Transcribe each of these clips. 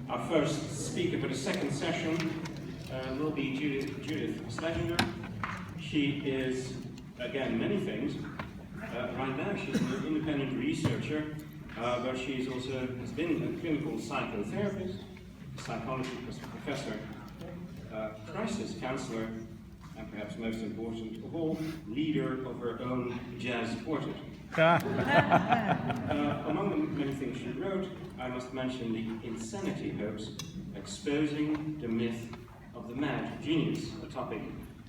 Our first speaker for the second session will be Judith Schlesinger. She is, again, many things. Right now she's an independent researcher, but she's also has been a clinical psychotherapist, psychology professor, crisis counselor, and perhaps most important of all, leader of her own jazz quartet. Among the many things she wrote, I must mention the Insanity Hoax, exposing the myth of the mad genius, a topic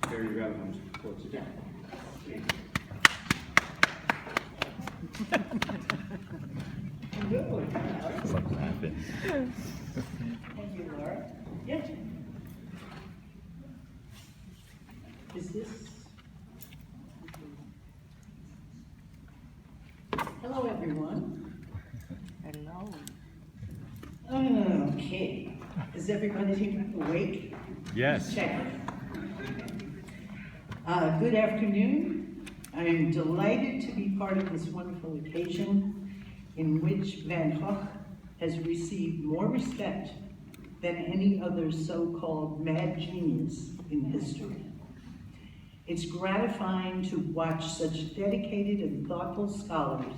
very relevant for today. Thank you, Laura. Yeah. Is this? Hello, everyone. Hello. Okay. Is everybody awake? Yes. Check. Good afternoon. I am delighted to be part of this wonderful occasion in which Van Gogh has received more respect than any other so-called mad genius in history. It's gratifying to watch such dedicated and thoughtful scholars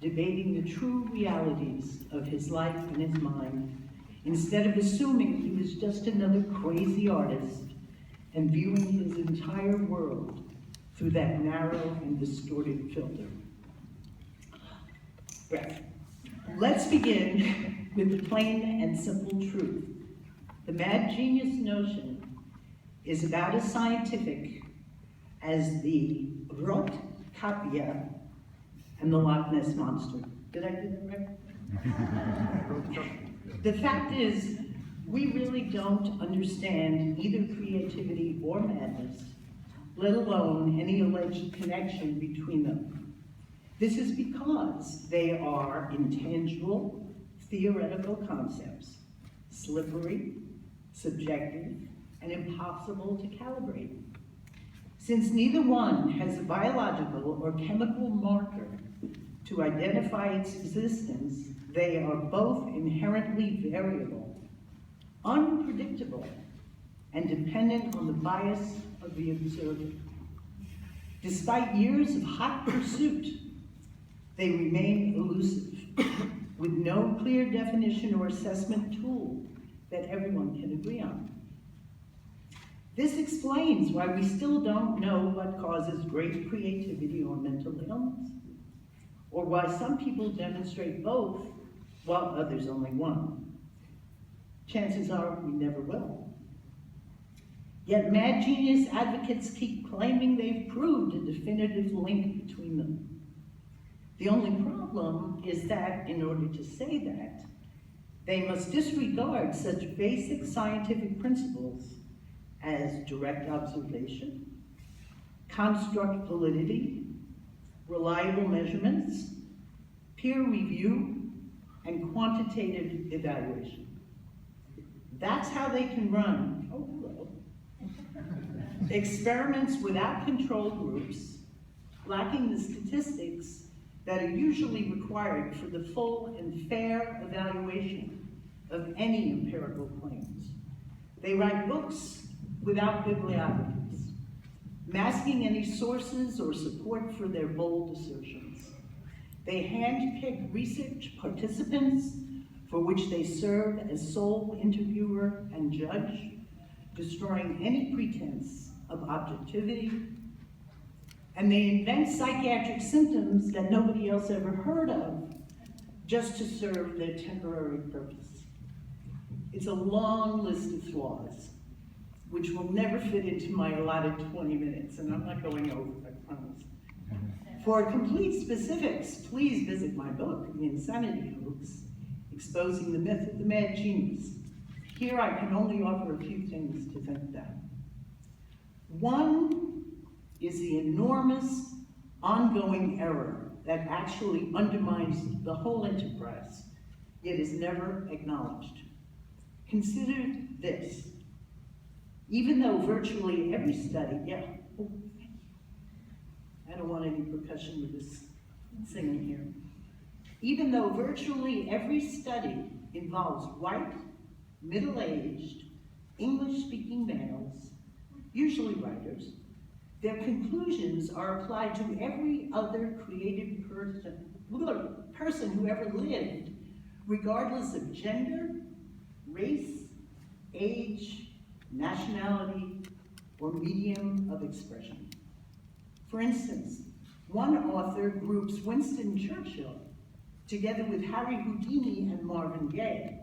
debating the true realities of his life and his mind, instead of assuming he was just another crazy artist and viewing his entire world through that narrow and distorted filter. Right. Let's begin with the plain and simple truth. The mad genius notion is about as scientific as the Rotkapia and the Loch Ness Monster. Did I do that right? The fact is, we really don't understand either creativity or madness, let alone any alleged connection between them. This is because they are intangible, theoretical concepts, slippery, subjective, and impossible to calibrate. Since neither one has a biological or chemical marker to identify its existence, they are both inherently variable, unpredictable, and dependent on the bias of the observer. Despite years of hot pursuit, they remain elusive, with no clear definition or assessment tool that everyone can agree on. This explains why we still don't know what causes great creativity or mental illness, or why some people demonstrate both while others only one. Chances are we never will. Yet mad genius advocates keep claiming they've proved a definitive link between them. The only problem is that in order to say that, they must disregard such basic scientific principles as direct observation, construct validity, reliable measurements, peer review, and quantitative evaluation. That's how they can run experiments without control groups, lacking the statistics that are usually required for the full and fair evaluation of any empirical claims. They write books without bibliographies, masking any sources or support for their bold assertions. They handpick research participants for which they serve as sole interviewer and judge, destroying any pretense of objectivity. And they invent psychiatric symptoms that nobody else ever heard of, just to serve their temporary purpose. It's a long list of flaws, which will never fit into my allotted 20 minutes, and I'm not going over, I promise. For complete specifics, please visit my book, The Insanity Hoax, Exposing the Myth of the Mad Genius. Here I can only offer a few things to think about. One is the enormous ongoing error that actually undermines the whole enterprise, yet is never acknowledged. Consider this. Even though virtually every study, I don't want any percussion with this singing here. Even though virtually every study involves white, middle-aged, English-speaking males, usually writers. Their conclusions are applied to every other creative person who ever lived, regardless of gender, race, age, nationality, or medium of expression. For instance, one author groups Winston Churchill together with Harry Houdini and Marvin Gaye,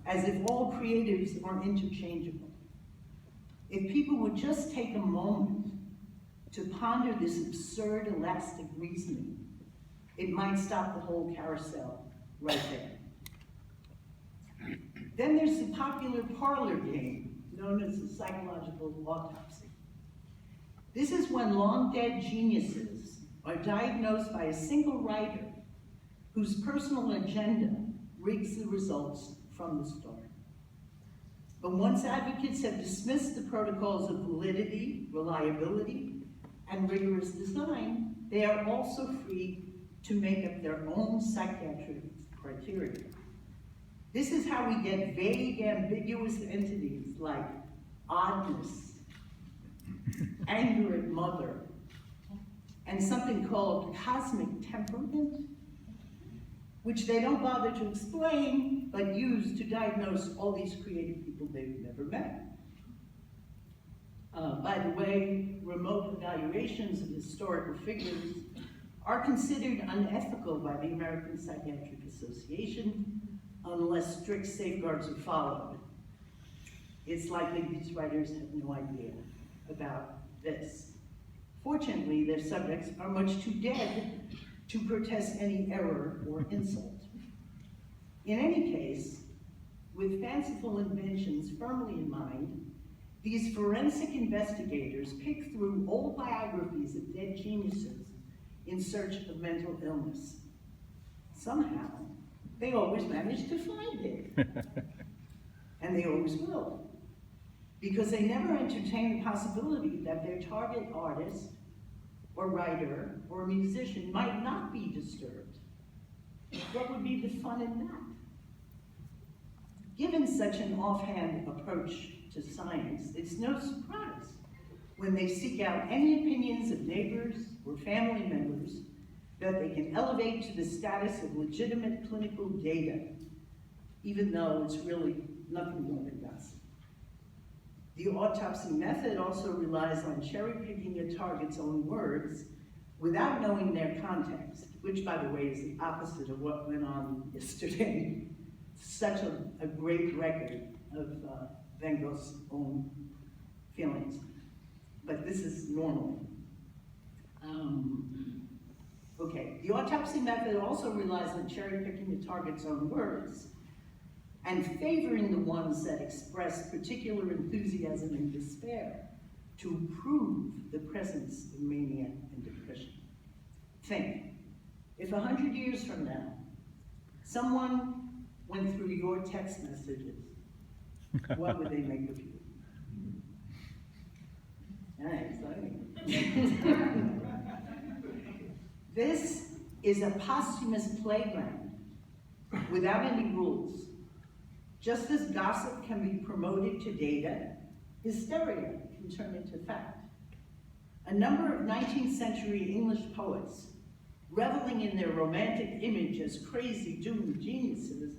as if all creatives are interchangeable. If people would just take a moment to ponder this absurd elastic reasoning, it might stop the whole carousel right there. Then there's the popular parlor game known as the psychological autopsy. This is when long-dead geniuses are diagnosed by a single writer whose personal agenda rigs the results from the start. But once advocates have dismissed the protocols of validity, reliability, and rigorous design, they are also free to make up their own psychiatric criteria. This is how we get vague, ambiguous entities like oddness, anger at mother, and something called cosmic temperament, which they don't bother to explain, but use to diagnose all these creative people they've never met. By the way, remote evaluations of historical figures are considered unethical by the American Psychiatric Association unless strict safeguards are followed. It's likely these writers have no idea about this. Fortunately, their subjects are much too dead to protest any error or insult. In any case, with fanciful inventions firmly in mind, these forensic investigators pick through old biographies of dead geniuses in search of mental illness. Somehow, they always manage to find it. And they always will. Because they never entertain the possibility that their target artist, or writer, or musician might not be disturbed. What would be the fun in that? Given such an offhand approach to science, it's no surprise when they seek out any opinions of neighbors or family members that they can elevate to the status of legitimate clinical data, even though it's really nothing more than gossip. The autopsy method also relies on cherry-picking a target's own words without knowing their context, which, by the way, is the opposite of what went on yesterday. Such a great record of Van Gogh's own feelings. But this is normal. Okay, the autopsy method also relies on cherry-picking the target's own words and favoring the ones that express particular enthusiasm and despair to prove the presence of mania and depression. Think, if 100 years from now, someone went through your text messages, what would they make of you? Exciting. This is a posthumous playground without any rules. Just as gossip can be promoted to data, hysteria can turn into fact. A number of 19th century English poets, reveling in their romantic image as crazy doomed geniuses,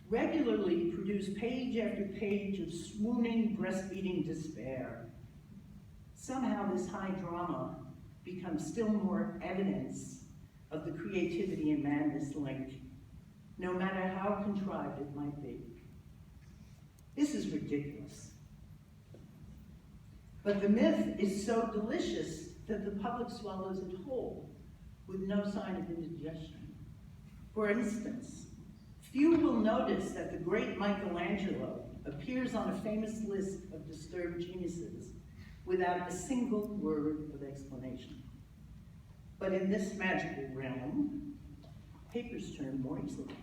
regularly produce page after page of swooning, breastfeeding despair. Somehow this high drama becomes still more evidence of the creativity and madness link, no matter how contrived it might be. This is ridiculous. But the myth is so delicious that the public swallows it whole with no sign of indigestion. For instance, few will notice that the great Michelangelo appears on a famous list of disturbed geniuses without a single word of explanation. But in this magical realm, papers turn more easily.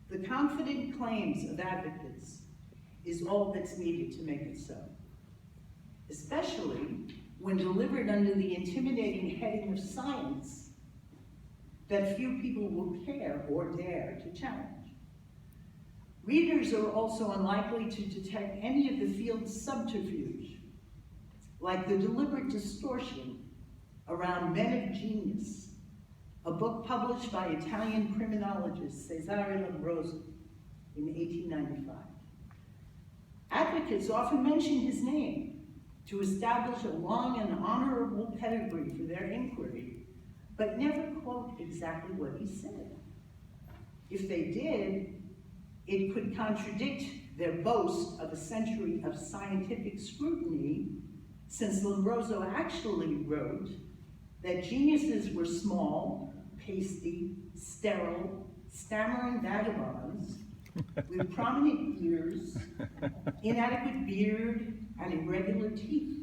The confident claims of advocates is all that's needed to make it so, especially when delivered under the intimidating heading of science that few people will care or dare to challenge. Readers are also unlikely to detect any of the field's subterfuge, like the deliberate distortion around Men of Genius, a book published by Italian criminologist Cesare Lombroso in 1895. Advocates often mention his name to establish a long and honorable pedigree for their inquiry, but never quote exactly what he said. If they did, it could contradict their boast of a century of scientific scrutiny, since Lombroso actually wrote that geniuses were small, pasty, sterile, stammering vagabonds with prominent ears, inadequate beard, and irregular teeth.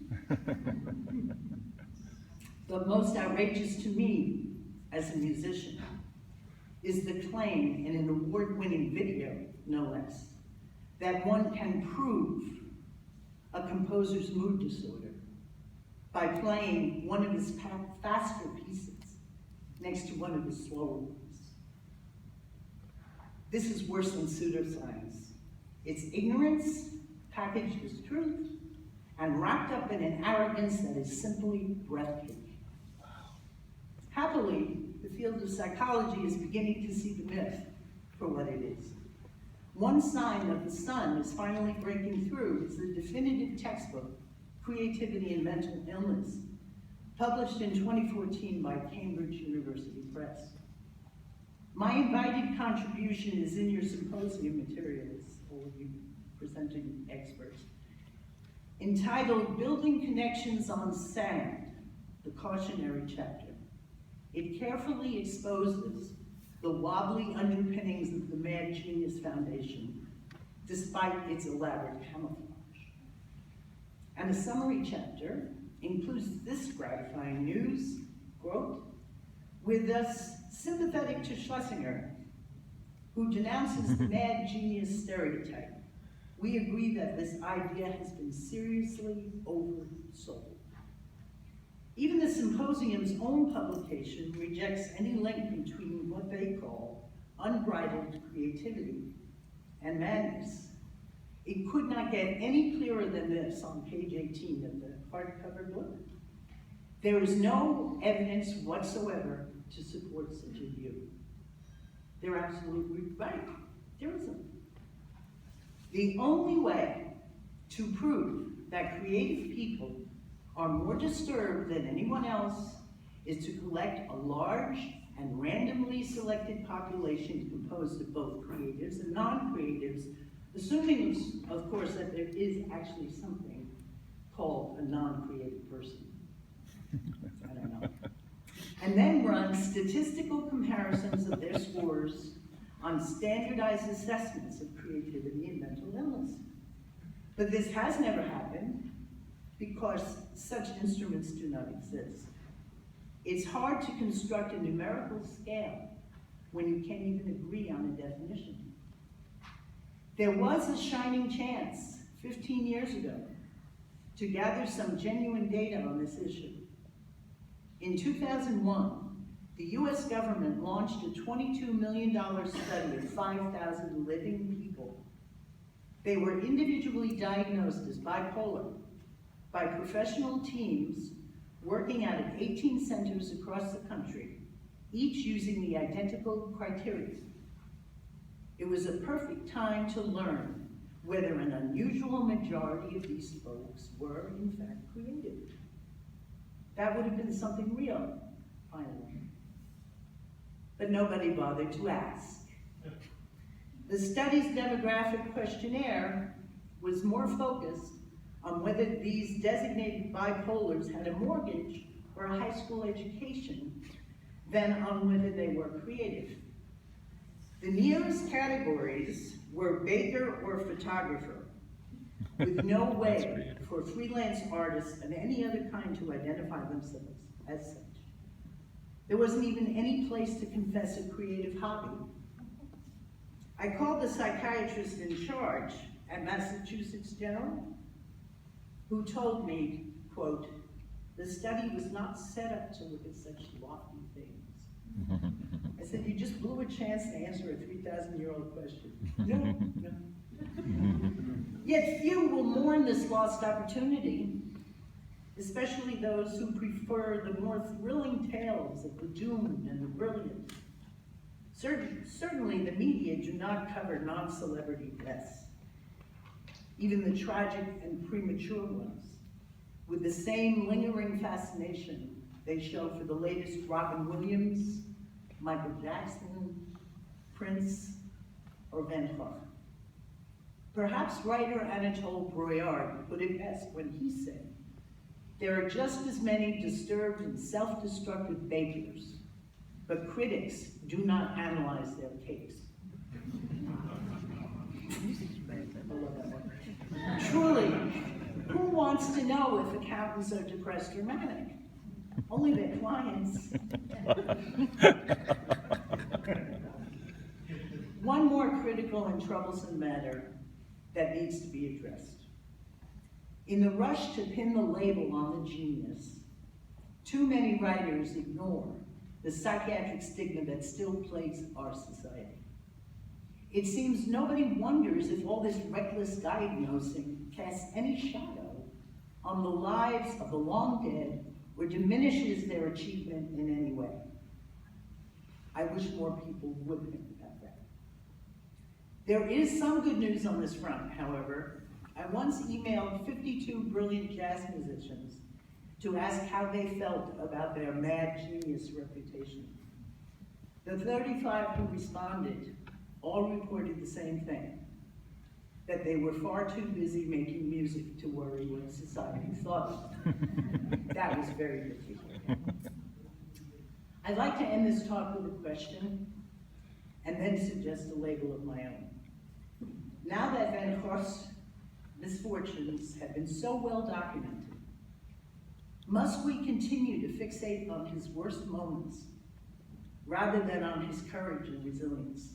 But most outrageous to me as a musician is the claim in an award-winning video, no less, that one can prove a composer's mood disorder by playing one of his faster pieces next to one of his slower ones. This is worse than pseudoscience. It's ignorance packaged as truth and wrapped up in an arrogance that is simply breathtaking. Happily, the field of psychology is beginning to see the myth for what it is. One sign that the sun is finally breaking through is the definitive textbook, Creativity and Mental Illness, published in 2014 by Cambridge University Press. My invited contribution is in your symposium materials, all of you presenting experts, entitled Building Connections on Sand, the Cautionary Chapter. It carefully exposes the wobbly underpinnings of the Mad Genius Foundation, despite its elaborate camouflage. And a summary chapter includes this gratifying news, quote, with us sympathetic to Schlesinger, who denounces the mad genius stereotype. We agree that this idea has been seriously oversold. Even the symposium's own publication rejects any link between what they call unbridled creativity and madness. It could not get any clearer than this on page 18 of the hardcover book. There is no evidence whatsoever to support such a view. They're absolutely right. There isn't. The only way to prove that creative people are more disturbed than anyone else is to collect a large and randomly selected population composed of both creatives and non-creatives, assuming, of course, that there is actually something called a non-creative person. I don't know. And then run statistical comparisons of their scores on standardized assessments of creativity and mental illness. But this has never happened because such instruments do not exist. It's hard to construct a numerical scale when you can't even agree on a definition. There was a shining chance 15 years ago to gather some genuine data on this issue. In 2001, the US government launched a $22 million study of 5,000 living people. They were individually diagnosed as bipolar by professional teams working out of 18 centers across the country, each using the identical criteria. It was a perfect time to learn whether an unusual majority of these folks were, in fact, creative. That would have been something real, finally. But nobody bothered to ask. The study's demographic questionnaire was more focused on whether these designated bipolars had a mortgage or a high school education than on whether they were creative. The nearest categories were baker or photographer, with no way for freelance artists of any other kind to identify themselves as such. There wasn't even any place to confess a creative hobby. I called the psychiatrist in charge at Massachusetts General, who told me, quote, the study was not set up to look at such lofty things. I said, you just blew a chance to answer a 3,000-year-old question. No, no. Yet few will mourn this lost opportunity, especially those who prefer the more thrilling tales of the doomed and the brilliant. Certainly the media do not cover non-celebrity deaths, even the tragic and premature ones, with the same lingering fascination they show for the latest Robin Williams, Michael Jackson, Prince, or Van Gogh. Perhaps writer Anatole Broyard put it best when he said, "There are just as many disturbed and self-destructive bakers, but critics do not analyze their cakes." Truly, who wants to know if accountants are depressed or manic? Only their clients. One more critical and troublesome matter that needs to be addressed. In the rush to pin the label on the genius, too many writers ignore the psychiatric stigma that still plagues our society. It seems nobody wonders if all this reckless diagnosing casts any shadow on the lives of the long dead or diminishes their achievement in any way. I wish more people would think about that. There is some good news on this front, however. I once emailed 52 brilliant jazz musicians to ask how they felt about their mad genius reputation. The 35 who responded all reported the same thing, that they were far too busy making music to worry what society thought of them. That was very particular. I'd like to end this talk with a question and then suggest a label of my own. Now that Van Gogh's misfortunes have been so well documented, must we continue to fixate on his worst moments rather than on his courage and resilience?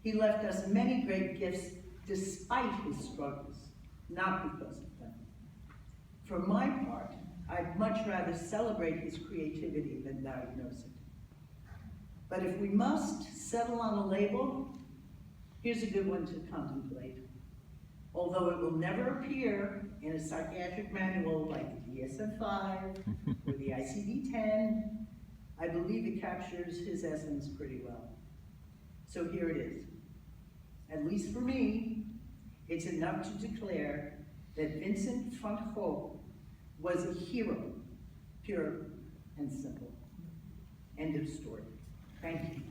He left us many great gifts despite his struggles, not because of them. For my part, I'd much rather celebrate his creativity than diagnose it. But if we must settle on a label, here's a good one to contemplate. Although it will never appear in a psychiatric manual like the DSM-5 or the ICD-10, I believe it captures his essence pretty well. So here it is. At least for me, it's enough to declare that Vincent van Gogh was a hero, pure and simple. End of story. Thank you.